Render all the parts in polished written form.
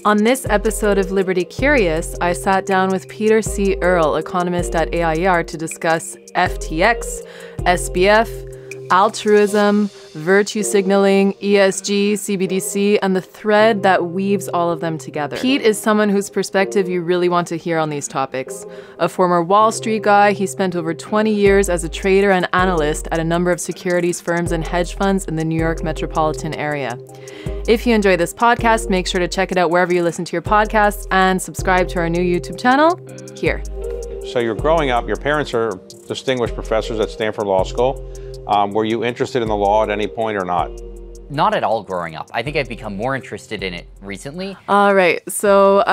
On this episode of Liberty Curious, I sat down with Peter C Earle, economist at AIER, to discuss FTX, SBF, altruism, virtue signaling, ESG, CBDC, and the thread that weaves all of them together. Pete is someone whose perspective you really want to hear on these topics. A former Wall Street guy, he spent over 20 years as a trader and analyst at a number of securities firms and hedge funds in the New York metropolitan area. If you enjoy this podcast, make sure to check it out wherever you listen to your podcasts and subscribe to our new YouTube channel here. So you're growing up, your parents are distinguished professors at Stanford Law School. Were you interested in the law at any point or not? Not at all growing up. I think I've become more interested in it recently. All right. So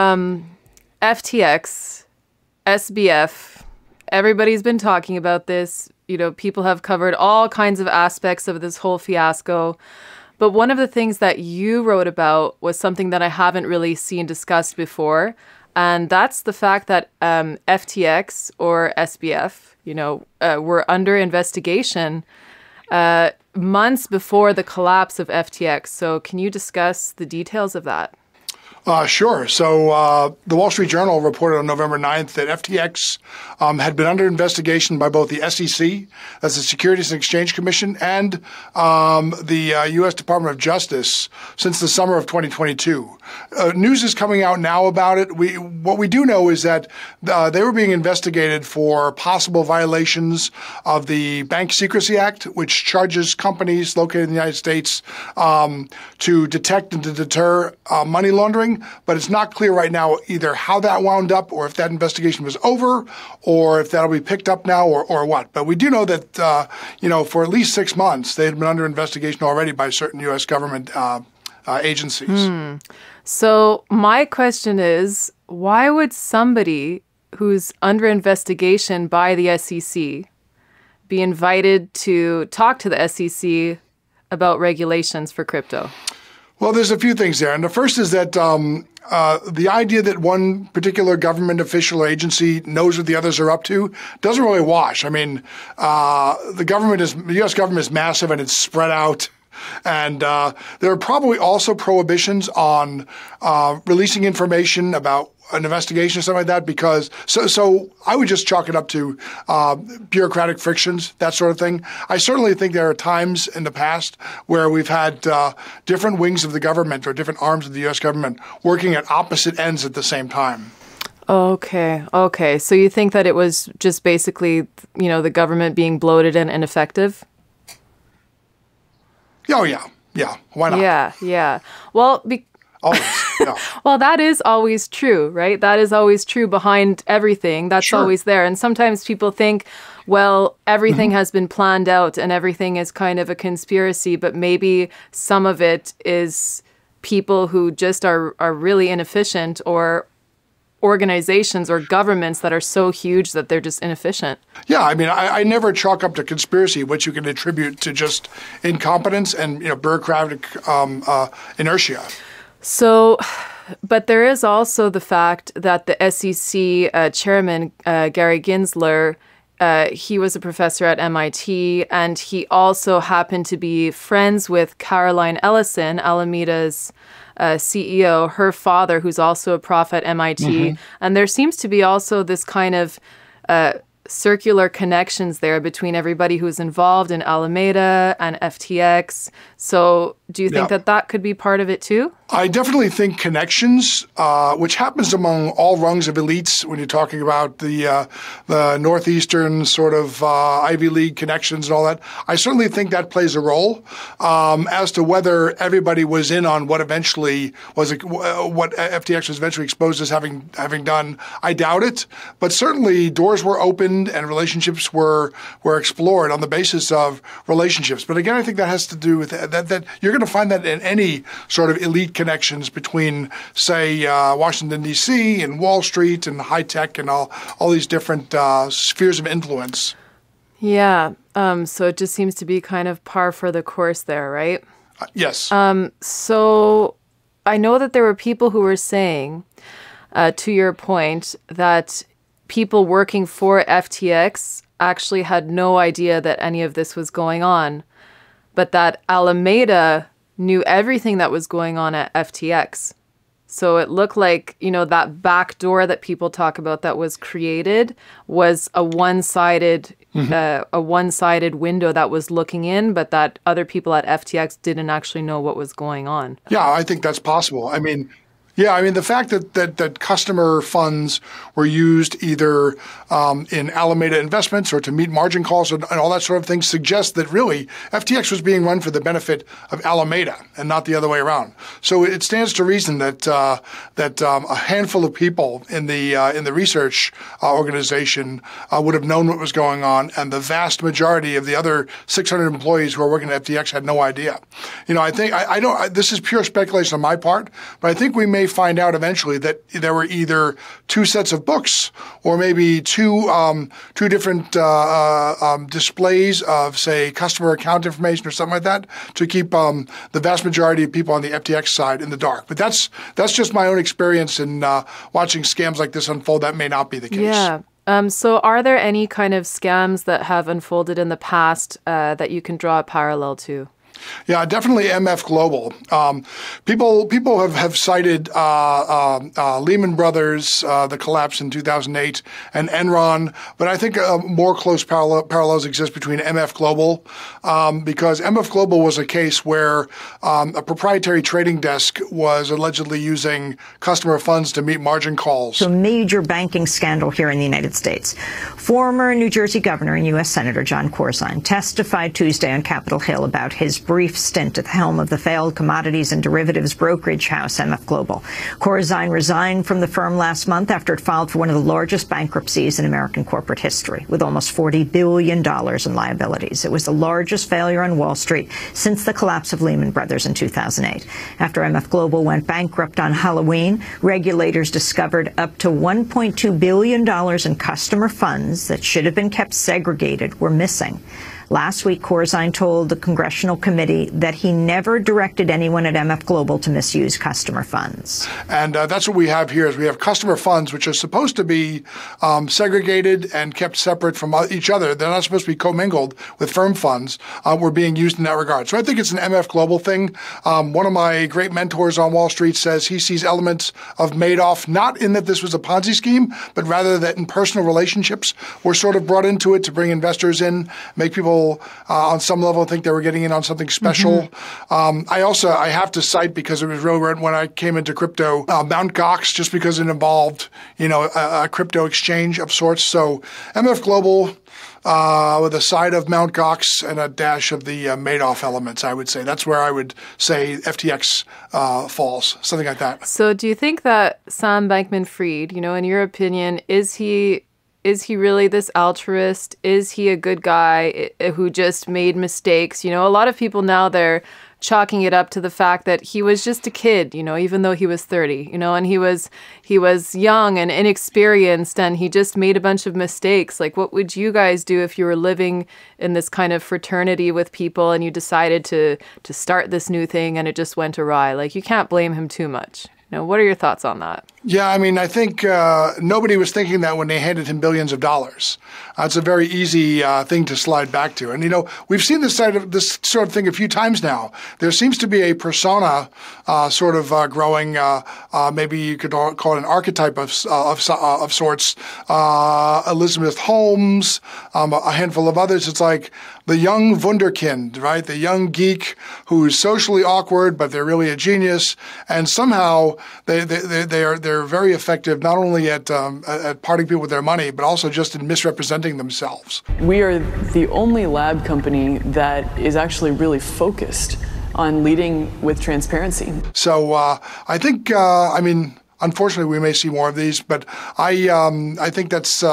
FTX, SBF, everybody's been talking about this. You know, people have covered all kinds of aspects of this whole fiasco. But one of the things that you wrote about was something that I haven't really seen discussed before. And that's the fact that FTX or SBF, were under investigation months before the collapse of FTX. So can you discuss the details of that? Sure. So the Wall Street Journal reported on November 9th that FTX had been under investigation by both the SEC, that's the Securities and Exchange Commission, and the U.S. Department of Justice since the summer of 2022. News is coming out now about it. What we do know is that they were being investigated for possible violations of the Bank Secrecy Act, which charges companies located in the United States to detect and to deter money laundering. But it's not clear right now either how that wound up or if that investigation was over or if that'll be picked up now or what. But we do know that, for at least 6 months, they had been under investigation already by certain U.S. government agencies. So my question is, why would somebody who's under investigation by the SEC be invited to talk to the SEC about regulations for crypto? Well, there's a few things there. And the first is that the idea that one particular government official or agency knows what the others are up to doesn't really wash. I mean, the U.S. government is massive and it's spread out. And there are probably also prohibitions on releasing information about an investigation or something like that because so I would just chalk it up to bureaucratic frictions, that sort of thing. I certainly think there are times in the past where we've had different wings of the government or different arms of the U.S. government working at opposite ends at the same time. Okay. So you think that it was just basically, the government being bloated and ineffective? Oh, yeah. Why not? Yeah. Well, always. Yeah. Well, that is always true, right? That is always true behind everything. That's Sure. always there. And sometimes people think, well, everything has been planned out and everything is kind of a conspiracy, but maybe some of it is people who just are really inefficient or organizations or governments that are so huge that they're just inefficient. Yeah, I mean, I never chalk up to conspiracy what you can attribute to just incompetence and bureaucratic inertia. So, but there is also the fact that the SEC chairman, Gary Gensler, he was a professor at MIT, and he also happened to be friends with Caroline Ellison, Alameda's CEO, her father, who's also a prof at MIT. Mm-hmm. And there seems to be also this kind of circular connections there between everybody who's involved in Alameda and FTX. So do you think that could be part of it too? I definitely think connections, which happens among all rungs of elites when you're talking about the Northeastern sort of Ivy League connections and all that. I certainly think that plays a role. As to whether everybody was in on what eventually was what FTX was eventually exposed as having done, I doubt it. But certainly doors were opened and relationships were explored on the basis of relationships. But again, I think that has to do with that you're going to find that in any sort of elite connections between, say, Washington, D.C. and Wall Street and high tech and all these different spheres of influence. Yeah. So it just seems to be kind of par for the course there, right? Yes. So I know that there were people who were saying, to your point, that people working for FTX actually had no idea that any of this was going on, but that Alameda knew everything that was going on at FTX. So it looked like, that back door that people talk about that was created was a one-sided window that was looking in, but that other people at FTX didn't actually know what was going on. Yeah, I think that's possible. The fact that customer funds were used either in Alameda investments or to meet margin calls and all that sort of thing suggests that really FTX was being run for the benefit of Alameda and not the other way around. So it stands to reason that a handful of people in the research organization would have known what was going on, and the vast majority of the other 600 employees who are working at FTX had no idea. I don't. This is pure speculation on my part, but I think we may find out eventually that there were either two sets of books or maybe two different displays of, say, customer account information or something like that to keep the vast majority of people on the FTX side in the dark. But that's just my own experience in watching scams like this unfold. That may not be the case. Yeah. So are there any kind of scams that have unfolded in the past that you can draw a parallel to? Yeah, definitely MF Global. People have cited Lehman Brothers, the collapse in 2008, and Enron, but I think more close parallels exist between MF Global because MF Global was a case where a proprietary trading desk was allegedly using customer funds to meet margin calls. So, major banking scandal here in the United States. Former New Jersey Governor and U.S. Senator Jon Corzine testified Tuesday on Capitol Hill about his brief stint at the helm of the failed commodities and derivatives brokerage house MF Global. Corzine resigned from the firm last month after it filed for one of the largest bankruptcies in American corporate history, with almost $40 billion in liabilities. It was the largest failure on Wall Street since the collapse of Lehman Brothers in 2008. After MF Global went bankrupt on Halloween, regulators discovered up to $1.2 billion in customer funds that should have been kept segregated were missing. Last week, Corzine told the congressional committee that he never directed anyone at MF Global to misuse customer funds. And that's what we have here is we have customer funds, which are supposed to be segregated and kept separate from each other. They're not supposed to be commingled with firm funds. Were being used in that regard. So I think it's an MF Global thing. One of my great mentors on Wall Street says he sees elements of Madoff, not in that this was a Ponzi scheme, but rather that in personal relationships were sort of brought into it to bring investors in, make people on some level think they were getting in on something special. I have to cite, because it was real when I came into crypto, Mt. Gox, just because it involved, a crypto exchange of sorts. So MF Global with a side of Mt. Gox and a dash of the Madoff elements, I would say. That's where I would say FTX falls, something like that. So do you think that Sam Bankman-Fried, in your opinion, is he really this altruist? Is he a good guy who just made mistakes? A lot of people now, they're chalking it up to the fact that he was just a kid, even though he was 30, and he was young and inexperienced and he just made a bunch of mistakes. Like, what would you guys do if you were living in this kind of fraternity with people and you decided to start this new thing and it just went awry? Like, you can't blame him too much. What are your thoughts on that? Yeah, I think nobody was thinking that when they handed him billions of dollars. It's a very easy thing to slide back to. And, we've seen this sort of thing a few times now. There seems to be a persona growing, maybe you could call it an archetype of sorts. Elizabeth Holmes, a handful of others. It's like the young wunderkind, right? The young geek who's socially awkward, but they're really a genius. And somehow they're very effective not only at parting people with their money, but also just in misrepresenting themselves. We are the only lab company that is actually really focused on leading with transparency. So I think, unfortunately, we may see more of these, but I think that's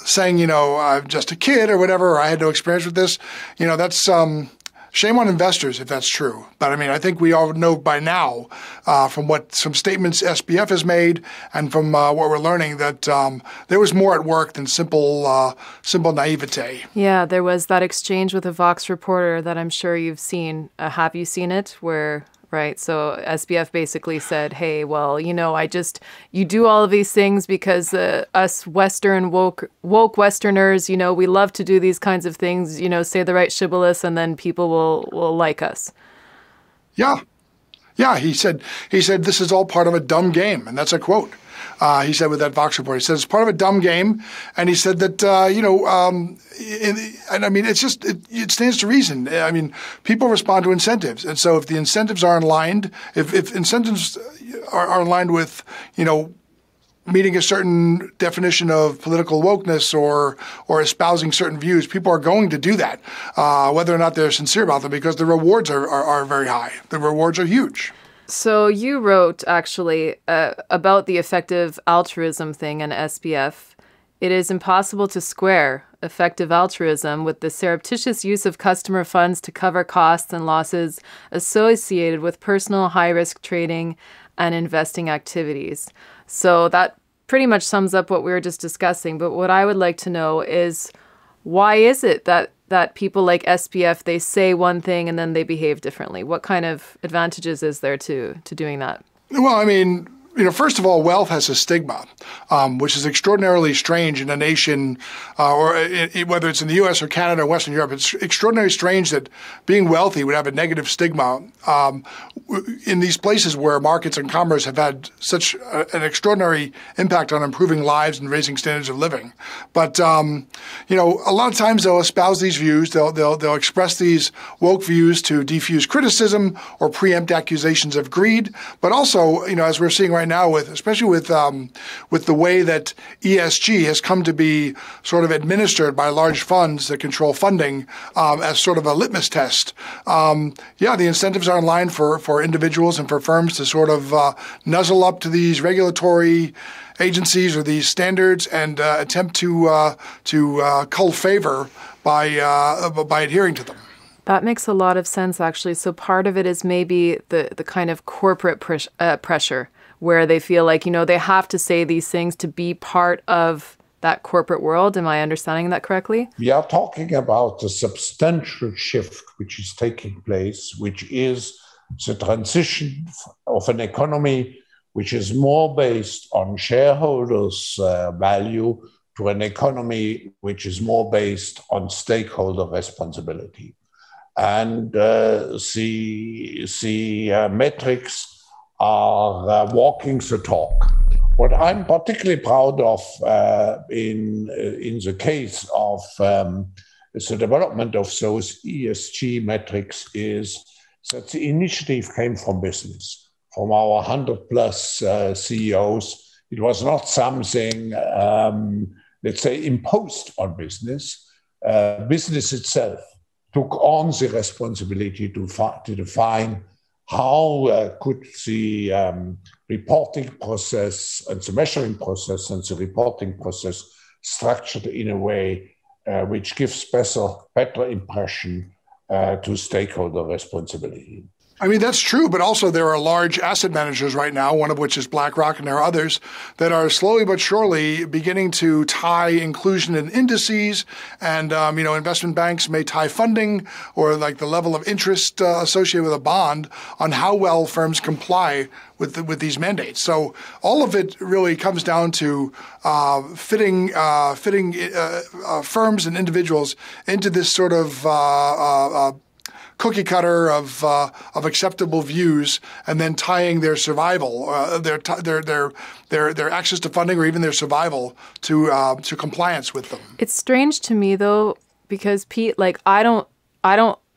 saying, I'm just a kid or whatever, or I had no experience with this, that's shame on investors if that's true. But I think we all know by now from some statements SBF has made and from what we're learning that there was more at work than simple naivete. Yeah, there was that exchange with a Vox reporter that I'm sure you've seen. Have you seen it? Right. So SBF basically said, hey, well, you do all of these things because us Western woke Westerners, we love to do these kinds of things, say the right shibboleth and then people will like us. Yeah. Yeah, he said this is all part of a dumb game, and that's a quote. He said with that Vox report, he said it's part of a dumb game, and he said that and I mean it stands to reason. I mean, people respond to incentives, and so if the incentives are aligned, if incentives are aligned with meeting a certain definition of political wokeness or espousing certain views, people are going to do that, whether or not they're sincere about them, because the rewards are very high. The rewards are huge. So you wrote, actually, about the effective altruism thing in SBF. It is impossible to square effective altruism with the surreptitious use of customer funds to cover costs and losses associated with personal high-risk trading and investing activities. So that pretty much sums up what we were just discussing. But what I would like to know is, why is it that people like SBF, they say one thing and then they behave differently? What kind of advantages is there to doing that? Well, I mean, first of all, wealth has a stigma, which is extraordinarily strange in a nation, whether it's in the U.S. or Canada or Western Europe. It's extraordinarily strange that being wealthy would have a negative stigma in these places where markets and commerce have had such an extraordinary impact on improving lives and raising standards of living. But a lot of times they'll espouse these views. They'll express these woke views to defuse criticism or preempt accusations of greed. But also, as we're seeing right now, especially with the way that ESG has come to be sort of administered by large funds that control funding as sort of a litmus test. The incentives are in line for individuals and for firms to sort of nuzzle up to these regulatory agencies or these standards and attempt to cull favor by adhering to them. That makes a lot of sense, actually. So part of it is maybe the kind of corporate pressure, where they feel like, they have to say these things to be part of that corporate world. Am I understanding that correctly? We are talking about a substantial shift which is taking place, which is the transition of an economy which is more based on shareholders' value to an economy which is more based on stakeholder responsibility. And the metrics are walking the talk. What I'm particularly proud of in the case of the development of those ESG metrics is that the initiative came from business, from our 100+ CEOs. It was not something, let's say, imposed on business. Business itself took on the responsibility to define how could the reporting process and the measuring process and the reporting process structured in a way which gives better impression to stakeholder responsibility. I mean, that's true, but also there are large asset managers right now, one of which is BlackRock, and there are others that are slowly but surely beginning to tie inclusion in indices, and investment banks may tie funding or like the level of interest associated with a bond on how well firms comply with these mandates. So all of it really comes down to fitting firms and individuals into this sort of cookie cutter of acceptable views, and then tying their survival, their access to funding, or even their survival to compliance with them. It's strange to me though, because Pete, I don't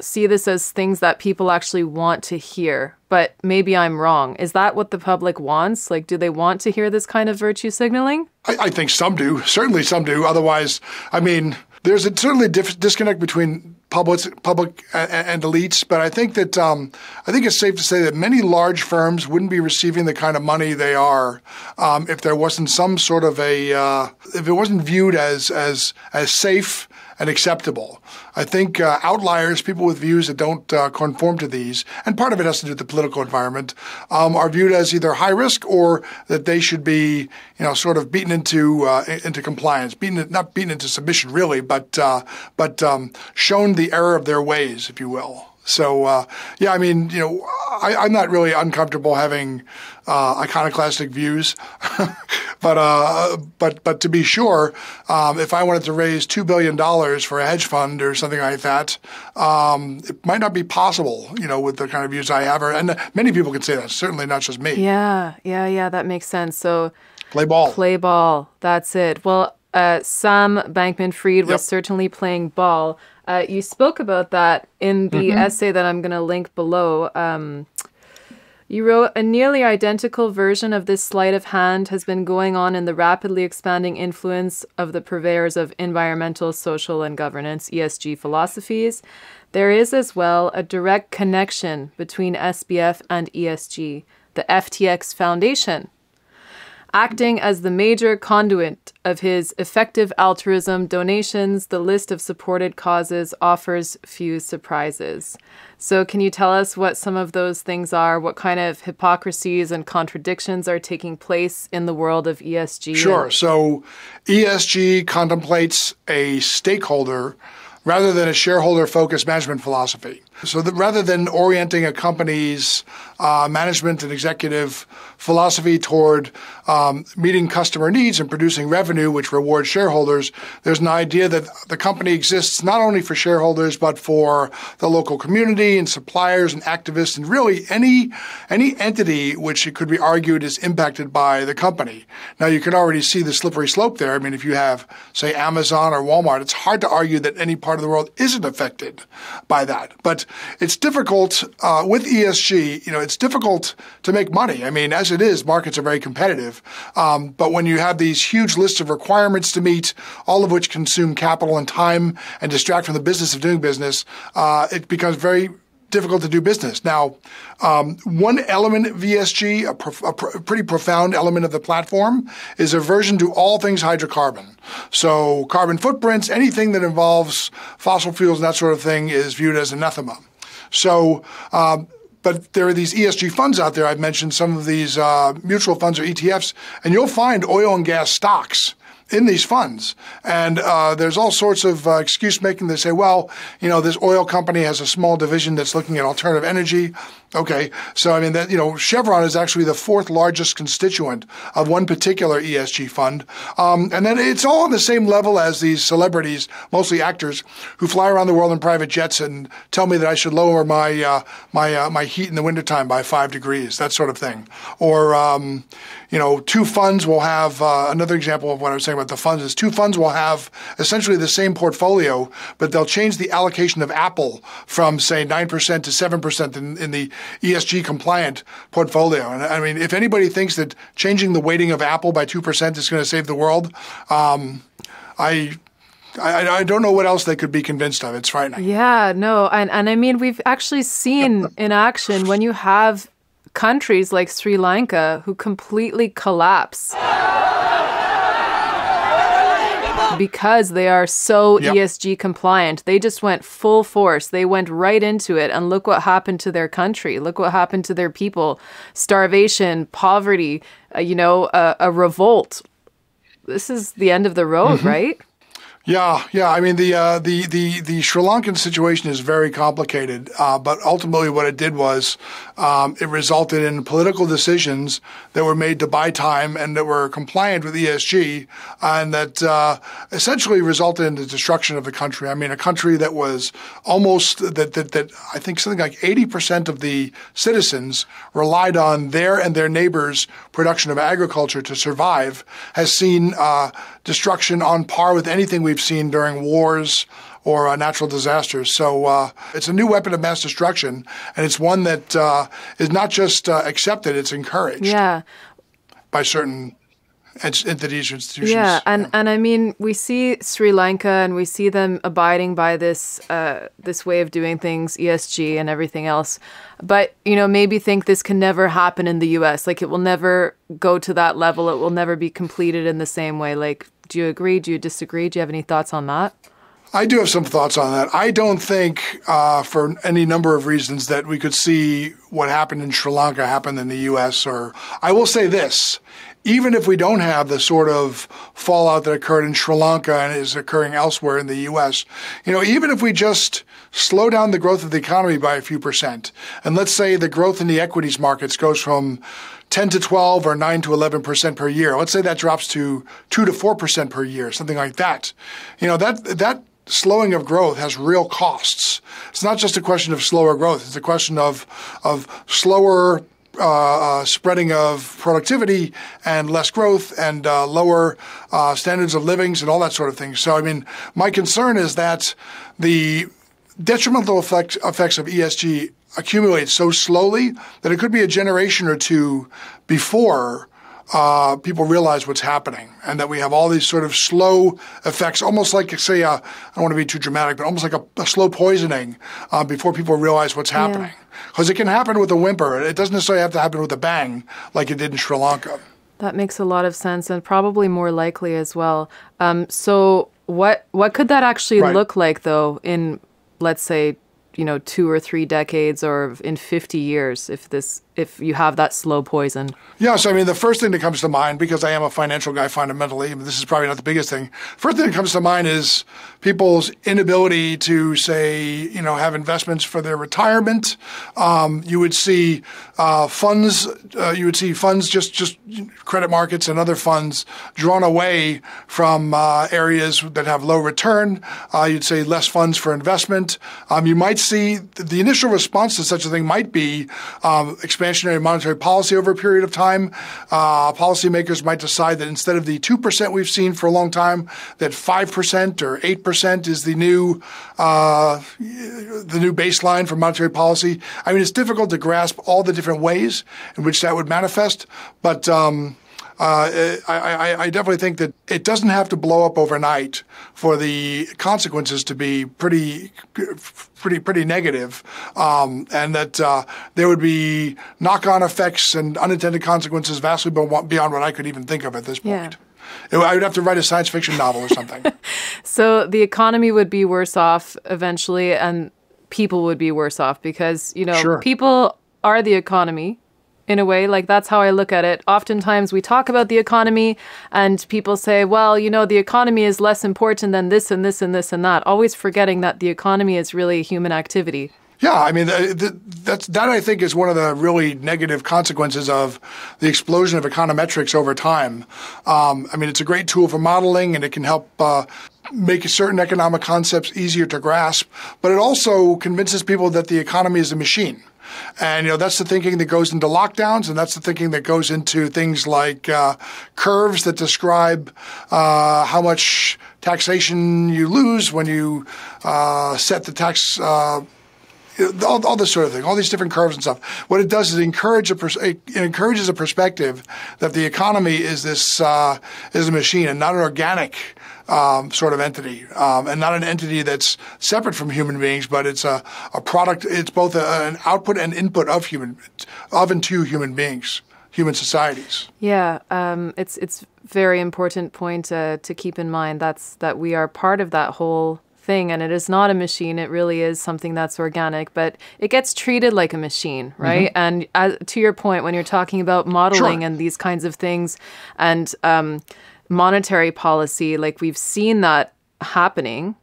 see this as things that people actually want to hear, but maybe I'm wrong. Is that what the public wants? Do they want to hear this kind of virtue signaling? I think some do. Certainly some do. Otherwise, I mean, there's certainly a disconnect between public and elites, but I think that I think it's safe to say that many large firms wouldn't be receiving the kind of money they are if there wasn't some sort of if it wasn't viewed as safe and acceptable. I think outliers, people with views that don't conform to these, and part of it has to do with the political environment, are viewed as either high risk or that they should be, sort of beaten into compliance, not beaten into submission really, but shown the error of their ways, if you will. So, I'm not really uncomfortable having iconoclastic views But to be sure, if I wanted to raise $2 billion for a hedge fund or something like that, it might not be possible, with the kind of views I have. And many people can say that, certainly not just me. Yeah, that makes sense. So play ball. Play ball. That's it. Well, Sam Bankman-Fried was certainly playing ball. You spoke about that in the essay that I'm going to link below. You wrote, a nearly identical version of this sleight of hand has been going on in the rapidly expanding influence of the purveyors of environmental, social, and governance, ESG philosophies. There is as well a direct connection between SBF and ESG, the FTX Foundation. Acting as the major conduit of his effective altruism donations, the list of supported causes offers few surprises. So can you tell us what some of those things are? What kind of hypocrisies and contradictions are taking place in the world of ESG? Sure. So ESG contemplates a stakeholder rather than a shareholder-focused management philosophy. So that rather than orienting a company's management and executive philosophy toward meeting customer needs and producing revenue which rewards shareholders, there's an idea that the company exists not only for shareholders but for the local community and suppliers and activists and really any entity which it could be argued is impacted by the company. Now, you can already see the slippery slope there. I mean, if you have, say, Amazon or Walmart, it's hard to argue that any part of the world isn't affected by that. But it's difficult with ESG, it's difficult to make money. I mean, as it is, markets are very competitive. But when you have these huge lists of requirements to meet, all of which consume capital and time and distract from the business of doing business, it becomes very difficult to do business. Now, one element of ESG, a pretty profound element of the platform, is aversion to all things hydrocarbon. So carbon footprints, anything that involves fossil fuels and that sort of thing is viewed as anathema. So, but there are these ESG funds out there. I've mentioned some of these mutual funds or ETFs, and you'll find oil and gas stocks in these funds. And there's all sorts of excuse making. They say, well, this oil company has a small division that's looking at alternative energy. Okay. So, I mean, that, Chevron is actually the fourth largest constituent of one particular ESG fund. And then it's all on the same level as these celebrities, mostly actors, who fly around the world in private jets and tell me that I should lower my my heat in the wintertime by 5 degrees, that sort of thing. Or, two funds will have, another example of what I was saying about the funds is two funds will have essentially the same portfolio, but they'll change the allocation of Apple from, say, 9% to 7% in the ESG compliant portfolio. And I mean, if anybody thinks that changing the weighting of Apple by 2% is going to save the world, I don't know what else they could be convinced of. It's frightening. Yeah, no. And I mean, we've actually seen in action when you have countries like Sri Lanka who completely collapse because they are so ESG compliant. They just went full force. They went right into it. And look what happened to their country. Look what happened to their people. Starvation, poverty, a revolt. This is the end of the road, right? Yeah. I mean, the Sri Lankan situation is very complicated, but ultimately what it did was it resulted in political decisions that were made to buy time and that were compliant with ESG, and that essentially resulted in the destruction of the country. I mean, a country that was almost that I think something like 80% of the citizens relied on their and their neighbors' production of agriculture to survive has seen destruction on par with anything we've seen during wars or natural disasters. So it's a new weapon of mass destruction, and it's one that is not just accepted, it's encouraged by certain entities or institutions. Yeah, and I mean, we see Sri Lanka and we see them abiding by this this way of doing things, ESG and everything else. But, maybe think this can never happen in the U.S. Like, it will never go to that level. It will never be completed in the same way. Like, do you agree? Do you disagree? Do you have any thoughts on that? I do have some thoughts on that. I don't think, for any number of reasons, that we could see what happened in Sri Lanka happen in the U.S. Or I will say this. Even if we don't have the sort of fallout that occurred in Sri Lanka and is occurring elsewhere in the U.S., even if we just slow down the growth of the economy by a few percent, and let's say the growth in the equities markets goes from 10 to 12 or 9 to 11% per year. Let's say that drops to 2 to 4% per year, something like that. That slowing of growth has real costs. It's not just a question of slower growth. It's a question of slower spreading of productivity and less growth and lower standards of livings and all that sort of thing. So, my concern is that the detrimental effects of ESG accumulate so slowly that it could be a generation or two before people realize what's happening, and that we have all these sort of slow effects, almost like, say, I don't want to be too dramatic, but almost like a slow poisoning before people realize what's happening. Because it can happen with a whimper. It doesn't necessarily have to happen with a bang like it did in Sri Lanka. That makes a lot of sense, and probably more likely as well. So what could that actually look like, though, in, let's say, 2 or 3 decades, or in 50 years, if you have that slow poison? Yeah, so the first thing that comes to mind, because I am a financial guy fundamentally, this is probably not the biggest thing. First thing that comes to mind is people's inability to, say, have investments for their retirement. You would see funds. Just credit markets and other funds drawn away from areas that have low return. You'd say less funds for investment. You might see the initial response to such a thing might be expansionary monetary policy over a period of time. Policymakers might decide that instead of the 2% we've seen for a long time, that 5% or 8% is the new baseline for monetary policy. It's difficult to grasp all the different ways in which that would manifest, but I definitely think that it doesn't have to blow up overnight for the consequences to be pretty negative, and that there would be knock-on effects and unintended consequences vastly beyond what I could even think of at this point. Yeah. I would have to write a science fiction novel or something. So the economy would be worse off eventually, and people would be worse off because, people are the economy. In a way, that's how I look at it. Oftentimes we talk about the economy and people say, well, the economy is less important than this and this and this and that, always forgetting that the economy is really human activity. Yeah, that I think is one of the really negative consequences of the explosion of econometrics over time. It's a great tool for modeling, and it can help make certain economic concepts easier to grasp, but it also convinces people that the economy is a machine. And, that's the thinking that goes into lockdowns, and that's the thinking that goes into things like curves that describe how much taxation you lose when you set the tax all this sort of thing, all these different curves and stuff. What it does is it encourages a perspective that the economy is is a machine and not an organic sort of entity, and not an entity that's separate from human beings, but it's a product. It's both an output and input of and to human beings, human societies. Yeah, it's very important point to keep in mind. That we are part of that whole thing, and it is not a machine. It really is something that's organic, but it gets treated like a machine, right? Mm-hmm. And to your point, when you're talking about modeling and these kinds of things, and monetary policy, we've seen that happening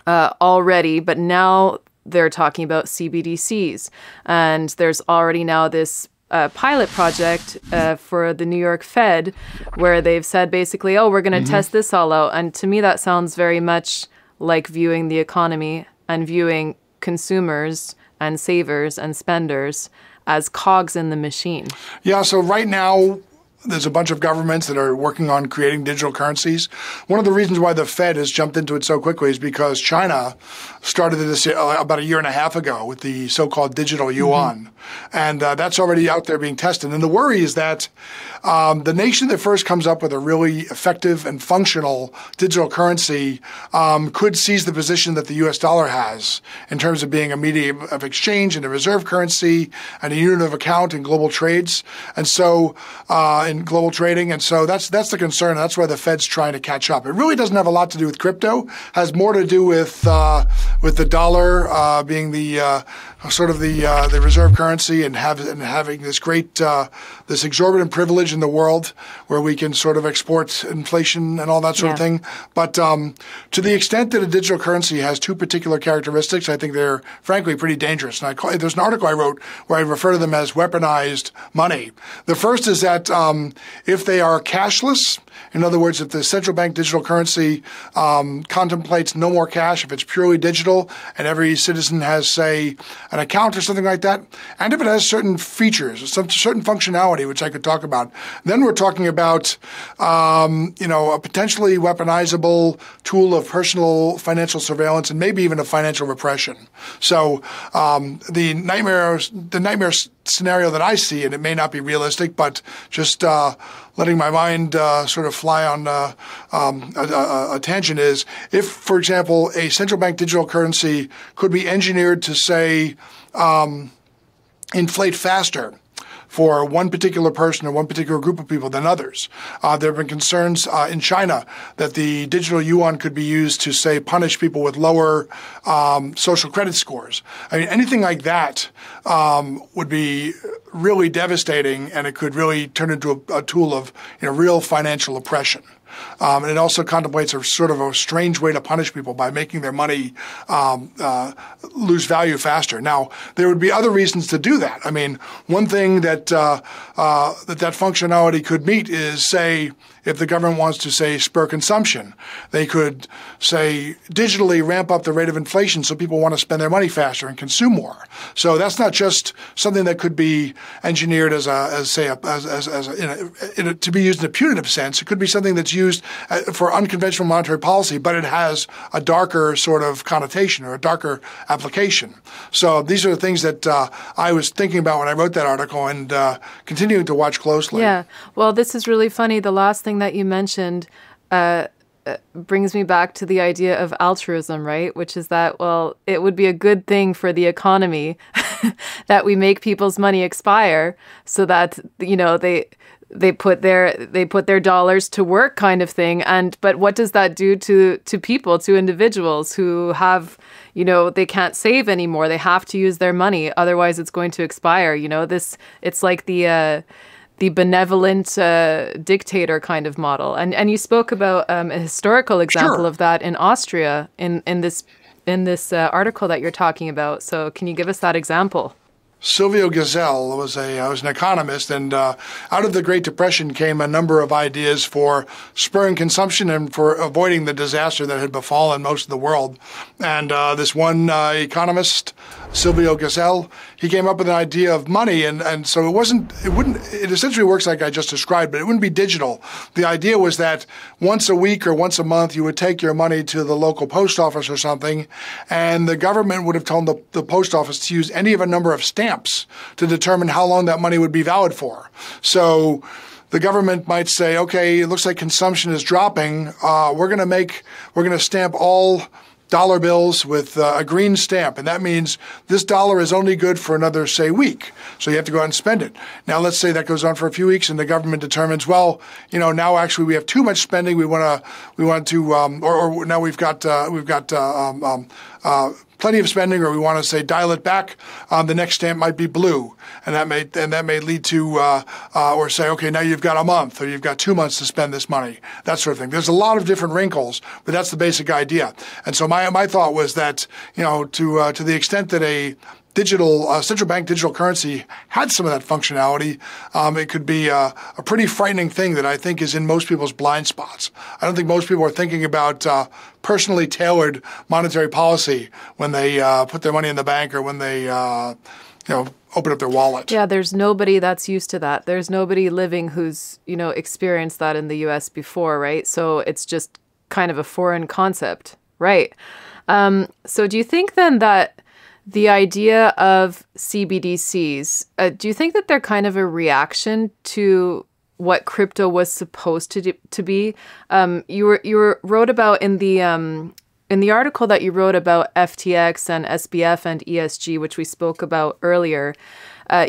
already, but now they're talking about CBDCs, and there's already now this pilot project for the New York Fed where they've said basically, we're going to test this all out. And to me, that sounds very much like viewing the economy and viewing consumers and savers and spenders as cogs in the machine. Yeah, so right now, there's a bunch of governments that are working on creating digital currencies. One of the reasons why the Fed has jumped into it so quickly is because China started this about a year and a half ago with the so-called digital yuan. And that's already out there being tested. And the worry is that the nation that first comes up with a really effective and functional digital currency could seize the position that the U.S. dollar has in terms of being a medium of exchange and a reserve currency and a unit of account in global trades. And so in global trading. And so that's the concern. That's why the Fed's trying to catch up. It really doesn't have a lot to do with crypto. It has more to do with the dollar being the sort of the reserve currency and having this great this exorbitant privilege in the world where we can sort of export inflation and all that sort of thing. But to the extent that a digital currency has two particular characteristics, I think they're frankly pretty dangerous. And there's an article I wrote where I refer to them as weaponized money. The first is that if they are cashless, in other words, if the central bank digital currency contemplates no more cash, if it's purely digital and every citizen has, say, an account or something like that, and if it has certain features, some certain functionality, which I could talk about, then we're talking about, a potentially weaponizable tool of personal financial surveillance and maybe even a financial repression. So the nightmare scenario that I see, and it may not be realistic, but just letting my mind sort of fly on a tangent is if, for example, a central bank digital currency could be engineered to, say, inflate faster for one particular person or one particular group of people than others. There have been concerns in China that the digital yuan could be used to, say, punish people with lower social credit scores. I mean, anything like that would be really devastating, and it could really turn into a tool of real financial oppression. And it also contemplates a sort of a strange way to punish people by making their money lose value faster. Now, there would be other reasons to do that. I mean, one thing that that functionality could meet is, say, if the government wants to, say, spur consumption, they could, say, digitally ramp up the rate of inflation so people want to spend their money faster and consume more. So that's not just something that could be engineered to be used in a punitive sense. It could be something that's used for unconventional monetary policy, but it has a darker sort of connotation or a darker application. So these are the things that I was thinking about when I wrote that article and continuing to watch closely. Yeah. Well, this is really funny. The last thing that you mentioned brings me back to the idea of altruism, right? Which is that, well, it would be a good thing for the economy that we make people's money expire so that, they put their dollars to work, kind of thing. But what does that do to people, to individuals who have, they can't save anymore. They have to use their money, otherwise it's going to expire. It's like the benevolent dictator kind of model. And you spoke about a historical example of that in Austria in this article that you're talking about. So can you give us that example? Silvio Gesell was an economist, and out of the Great Depression came a number of ideas for spurring consumption and for avoiding the disaster that had befallen most of the world. And this one economist, Silvio Gesell, he came up with an idea of money, and so it essentially works like I just described, but it wouldn't be digital. The idea was that once a week or once a month you would take your money to the local post office or something, and the government would have told the post office to use any of a number of stamps to determine how long that money would be valid for. So the government might say, okay, it looks like consumption is dropping. We're going to stamp all dollar bills with a green stamp, and that means this dollar is only good for another, say, week. So you have to go out and spend it. Now, let's say that goes on for a few weeks, and the government determines, well, now actually we have too much spending. We want to, or now we've got plenty of spending, or we want to say dial it back. The next stamp might be blue, and that may lead to, or say, okay, now you've got a month, or you've got 2 months to spend this money, that sort of thing. There's a lot of different wrinkles, but that's the basic idea. And so my thought was that, to the extent that a digital central bank digital currency had some of that functionality, it could be a pretty frightening thing that I think is in most people's blind spots. I don't think most people are thinking about personally tailored monetary policy when they put their money in the bank or when they open up their wallet. Yeah, there's nobody that's used to that. There's nobody living who's experienced that in the U.S. before, right? So it's just kind of a foreign concept, right? So do you think then that the idea of CBDCs, do you think that they're kind of a reaction to what crypto was supposed to be? You wrote about in the article that you wrote about FTX and SBF and ESG, which we spoke about earlier,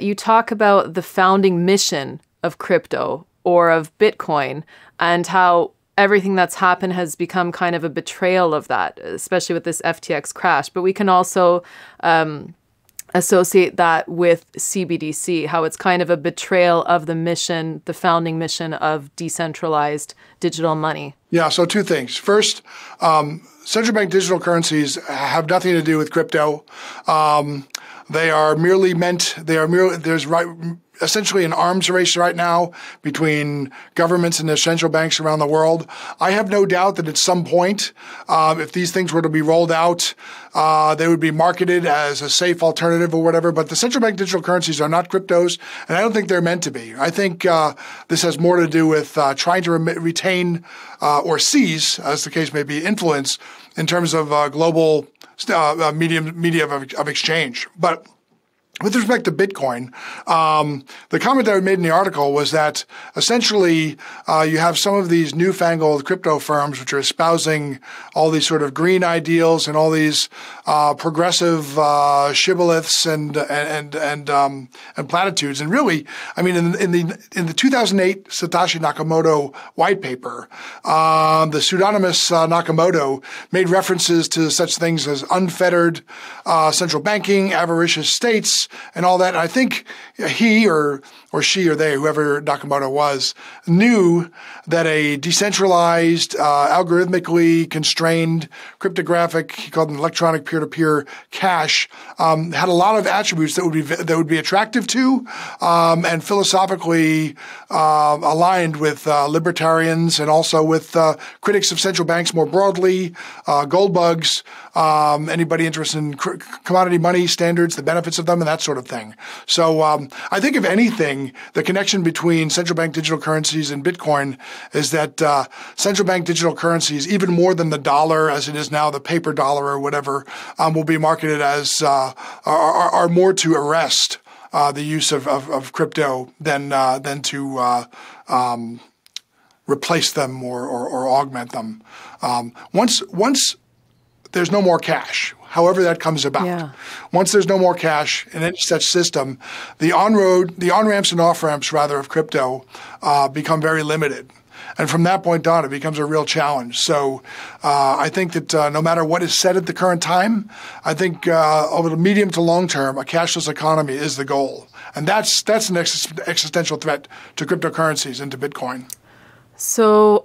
you talk about the founding mission of crypto, or of Bitcoin, and how everything that's happened has become kind of a betrayal of that, especially with this FTX crash. But we can also associate that with CBDC, how it's kind of a betrayal of the mission, the founding mission of decentralized digital money. Yeah, so two things. First, central bank digital currencies have nothing to do with crypto. There's essentially an arms race right now between governments and their central banks around the world. I have no doubt that at some point, if these things were to be rolled out, they would be marketed as a safe alternative or whatever. But the central bank digital currencies are not cryptos, and I don't think they're meant to be. I think this has more to do with trying to retain or seize, as the case may be, influence in terms of global media of exchange. But with respect to Bitcoin, the comment that I made in the article was that essentially you have some of these newfangled crypto firms which are espousing all these sort of green ideals and all these progressive shibboleths and platitudes. And really, I mean, in the 2008 Satoshi Nakamoto white paper, the pseudonymous Nakamoto made references to such things as unfettered central banking, avaricious states, and all that. And I think he or she or they, whoever Nakamoto was, knew that a decentralized, algorithmically constrained, cryptographic, he called them electronic peer-to-peer cash, had a lot of attributes that would be attractive to and philosophically aligned with libertarians and also with critics of central banks more broadly, gold bugs, anybody interested in commodity money standards, the benefits of them, and that sort of thing. So I think, if anything, the connection between central bank digital currencies and Bitcoin is that central bank digital currencies, even more than the dollar as it is now, the paper dollar or whatever, will be marketed as are more to arrest the use of crypto than to replace them or augment them. Once there's no more cash, however that comes about. Yeah. Once there's no more cash in any such system, the on-ramps and off-ramps, rather, of crypto become very limited. And from that point on, it becomes a real challenge. So I think that no matter what is said at the current time, I think over the medium to long term, a cashless economy is the goal. And that's an existential threat to cryptocurrencies and to Bitcoin. So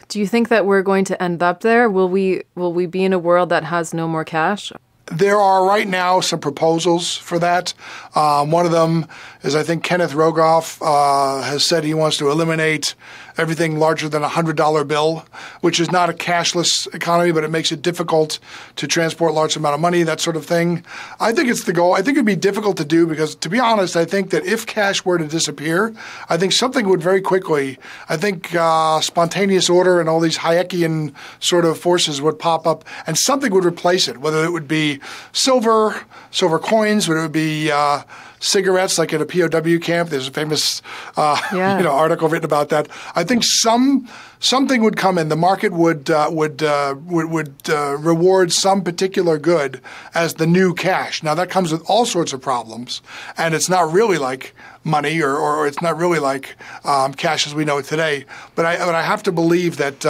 do you think that we're going to end up there? Will we be in a world that has no more cash? There are right now some proposals for that. One of them is, I think Kenneth Rogoff has said he wants to eliminate everything larger than a $100 bill, which is not a cashless economy, but it makes it difficult to transport large amount of money, that sort of thing. I think it's the goal. I think it'd be difficult to do because, to be honest, I think that if cash were to disappear, I think something would very quickly, I think spontaneous order and all these Hayekian sort of forces would pop up and something would replace it, whether it would be silver coins, whether it would be cigarettes, like at a POW camp. There's a famous article written about that. I think something would come in. The market would reward some particular good as the new cash. Now that comes with all sorts of problems, and it's not really like money or it's not really like cash as we know it today. But I have to believe that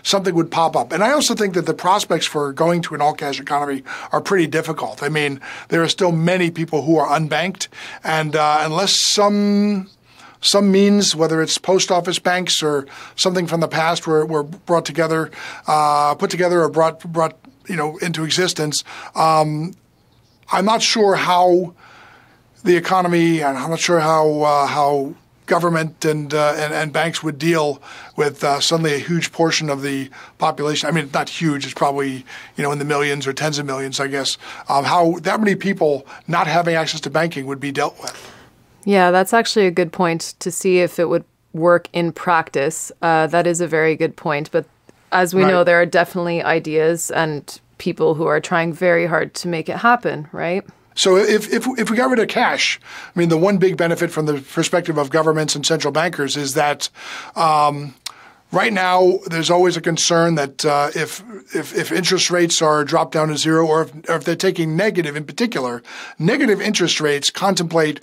something would pop up. And I also think that the prospects for going to an all-cash economy are pretty difficult. I mean, there are still many people who are unbanked, and unless some means, whether it's post office banks or something from the past, were put together or brought into existence, I'm not sure how the economy, and I'm not sure how government and banks would deal with suddenly a huge portion of the population. I mean, not huge; it's probably in the millions or tens of millions, I guess. How that many people not having access to banking would be dealt with. Yeah, that's actually a good point to see if it would work in practice. That is a very good point. But as we know, there are definitely ideas and people who are trying very hard to make it happen, right? So if we got rid of cash, I mean, the one big benefit from the perspective of governments and central bankers is that Right now, there's always a concern that if interest rates are dropped down to zero, or if they're taking negative in particular, negative interest rates contemplate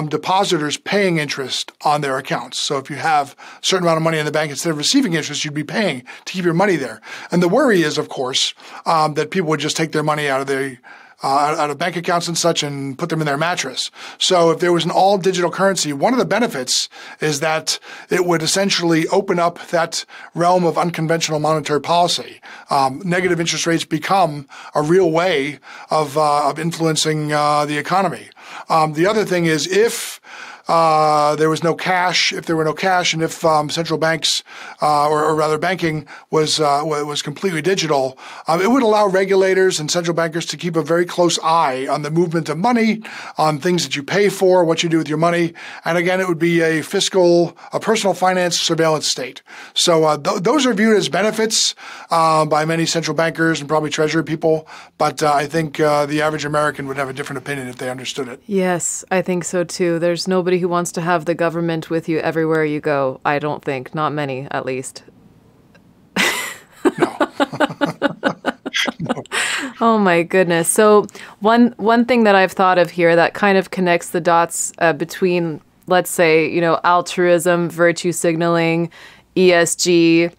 depositors paying interest on their accounts. So if you have a certain amount of money in the bank, instead of receiving interest, you'd be paying to keep your money there. And the worry is, of course, that people would just take their money out of bank accounts and such and put them in their mattress. So if there was an all digital currency, one of the benefits is that it would essentially open up that realm of unconventional monetary policy. Negative interest rates become a real way of influencing the economy. The other thing is if there was no cash, if there were no cash, and if central banks, or rather banking was completely digital, it would allow regulators and central bankers to keep a very close eye on the movement of money, on things that you pay for, what you do with your money. And again, it would be a personal finance surveillance state. So those are viewed as benefits by many central bankers and probably treasury people. But I think the average American would have a different opinion if they understood it. Yes, I think so too. There's nobody who wants to have the government with you everywhere you go. I don't think. Not many, at least. No. No. Oh my goodness. So one thing that I've thought of here that kind of connects the dots between, let's say, altruism, virtue signaling, ESG,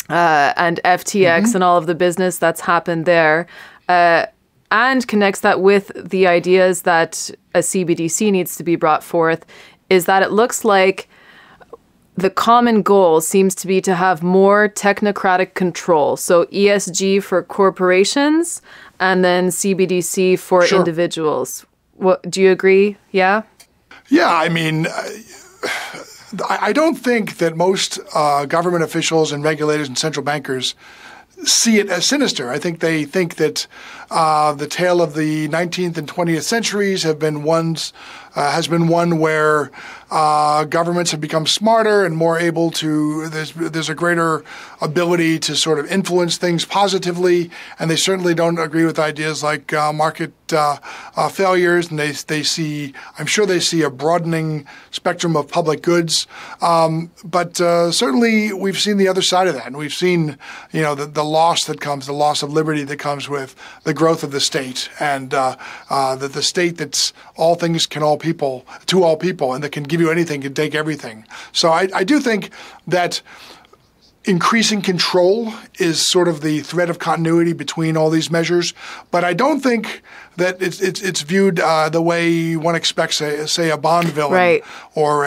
and FTX and all of the business that's happened there, and connects that with the ideas that a CBDC needs to be brought forth, is that it looks like the common goal seems to be to have more technocratic control. So ESG for corporations and then CBDC for individuals. What, do you agree? Yeah? Yeah, I mean, I don't think that most government officials and regulators and central bankers see it as sinister. I think they think that the tale of the 19th and 20th centuries has been one where governments have become smarter and more able to, there's a greater ability to sort of influence things positively, and they certainly don't agree with ideas like market failures, and I'm sure they see a broadening spectrum of public goods. But certainly we've seen the other side of that, and we've seen, the loss of liberty that comes with the growth of the state, and that the state that's all things to all people, and that can give you anything, can take everything. So I do think that increasing control is sort of the thread of continuity between all these measures, but I don't think that it's viewed the way one expects, say, a Bond villain or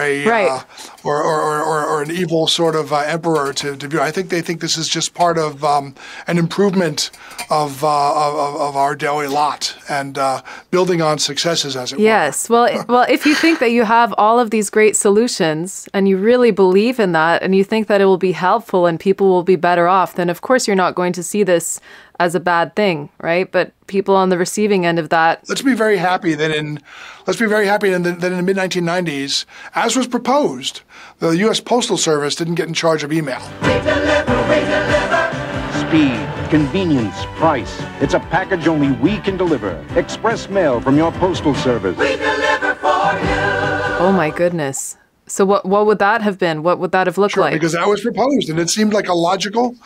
or an evil sort of emperor to view. I think they think this is just part of an improvement of our daily lot and building on successes, as it were. Yes. Well, if you think that you have all of these great solutions and you really believe in that and you think that it will be helpful and people will be better off, then of course you're not going to see this as a bad thing, right? But people on the receiving end of that. Let's be very happy that in the mid-1990s, as was proposed, the U.S. Postal Service didn't get in charge of email. We deliver. Speed, convenience, price. It's a package only we can deliver. Express mail from your postal service. We deliver for you. Oh my goodness. So what would that have been? What would that have looked like? Because that was proposed, and it seemed like a logical,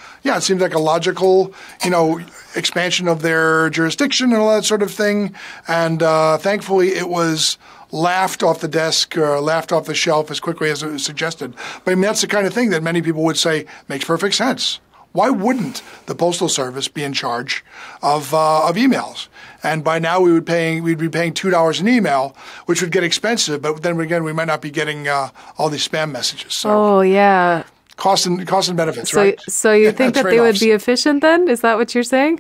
expansion of their jurisdiction and all that sort of thing. And thankfully, it was laughed off the desk or laughed off the shelf as quickly as it was suggested. But I mean, that's the kind of thing that many people would say makes perfect sense. Why wouldn't the Postal Service be in charge of emails? And by now we'd be paying $2 an email, which would get expensive. But then again, we might not be getting all these spam messages. So oh yeah, cost and benefits, right? So you think that they would be efficient then? Is that what you're saying?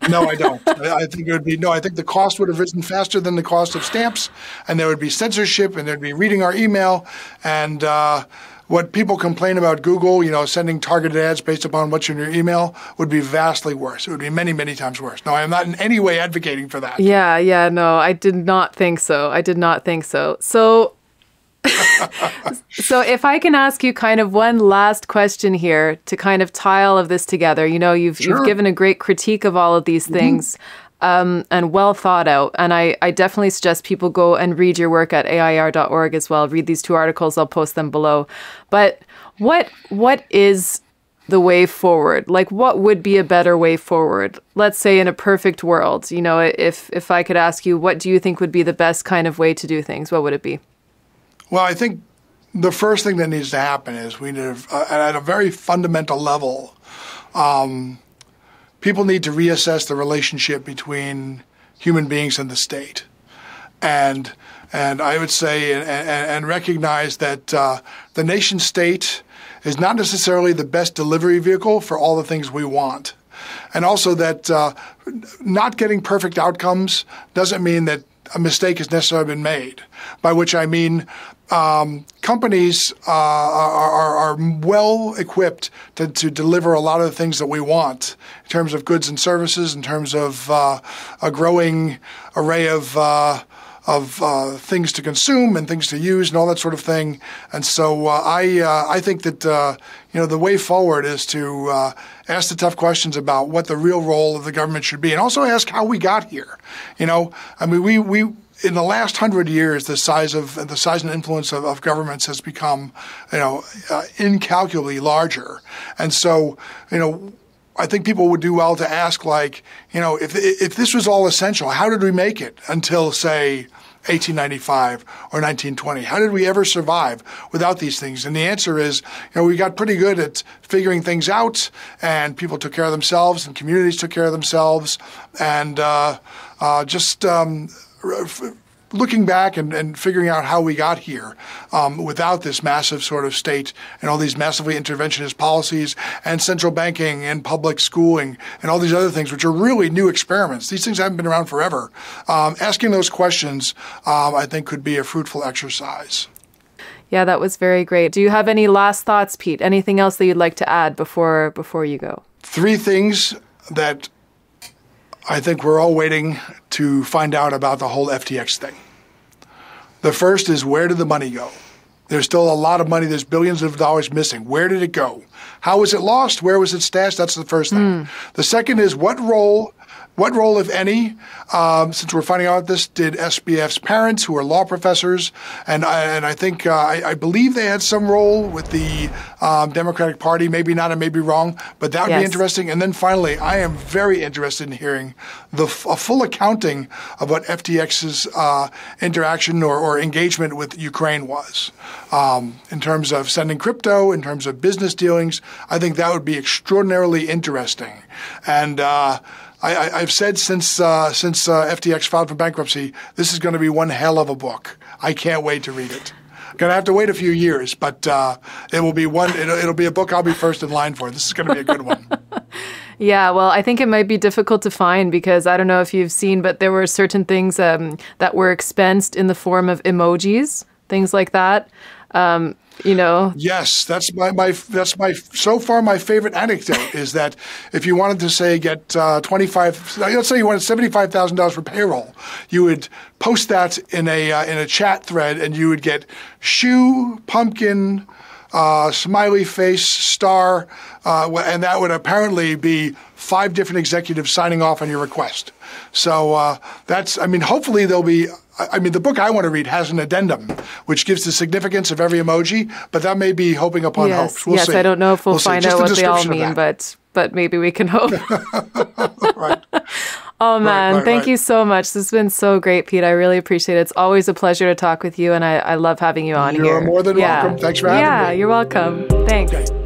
No, I don't. I think it would be I think the cost would have risen faster than the cost of stamps, and there would be censorship, and there'd be reading our email, and what people complain about Google, sending targeted ads based upon what's in your email, would be vastly worse. It would be many, many times worse. No, I am not in any way advocating for that. Yeah, no, I did not think so. So, so if I can ask you kind of one last question here to kind of tie all of this together, you've given a great critique of all of these things. and well thought out. And I definitely suggest people go and read your work at AIER.org as well. Read these 2 articles. I'll post them below. But what is the way forward? Like, what would be a better way forward? Let's say in a perfect world, you know, if I could ask you, what do you think would be the best kind of way to do things? What would it be? Well, I think the first thing that needs to happen is we need to, at a very fundamental level, people need to reassess the relationship between human beings and the state. And I would say and recognize that the nation state is not necessarily the best delivery vehicle for all the things we want. And also that not getting perfect outcomes doesn't mean that a mistake has necessarily been made, by which I mean companies are well equipped to deliver a lot of the things that we want in terms of goods and services, in terms of a growing array of things to consume and things to use and all that sort of thing. And so I think that the way forward is to ask the tough questions about what the real role of the government should be, and also ask how we got here. We in the last 100 years, the size and influence of governments has become incalculably larger. And so I think people would do well to ask, if this was all essential, how did we make it until, say, 1895 or 1920? How did we ever survive without these things? And the answer is, we got pretty good at figuring things out, and people took care of themselves, and communities took care of themselves, and looking back and figuring out how we got here without this massive sort of state and all these massively interventionist policies and central banking and public schooling and all these other things, which are really new experiments. These things haven't been around forever. Asking those questions, I think, could be a fruitful exercise. Yeah, that was very great. Do you have any last thoughts, Pete? Anything else that you'd like to add before you go? 3 things that I think we're all waiting to find out about the whole FTX thing. The first is, where did the money go? There's still a lot of money. There's billions of dollars missing. Where did it go? How was it lost? Where was it stashed? That's the first thing. The second is, what role, if any, since we're finding out this, did SBF's parents, who are law professors, and I think I believe they had some role with the Democratic Party, maybe not, I may be wrong, but that would be interesting. And then finally, I am very interested in hearing a full accounting of what FTX's interaction or engagement with Ukraine was, in terms of sending crypto, in terms of business dealings. I think that would be extraordinarily interesting. And I've said since FTX filed for bankruptcy, this is going to be one hell of a book. I can't wait to read it. Going to have to wait a few years, but it will be it'll be a book I'll be first in line for. This is going to be a good one. Yeah, well, I think it might be difficult to find because I don't know if you've seen, but there were certain things that were expensed in the form of emojis, things like that. Yes, that's my so far my favorite anecdote is that if you wanted to say get let's say you wanted $75,000 for payroll, you would post that in a chat thread, and you would get shoe, pumpkin, smiley face, star, and that would apparently be 5 different executives signing off on your request. So hopefully there'll be. The book I want to read has an addendum, which gives the significance of every emoji, but that may be hoping upon hopes. We'll see. I don't know if we'll find out what they all mean, but maybe we can hope. Right. Oh, man. Thank you so much. This has been so great, Pete. I really appreciate it. It's always a pleasure to talk with you, and I love having you on here. You're more than welcome. Thanks for having me. Yeah, you're welcome. Thanks. Okay.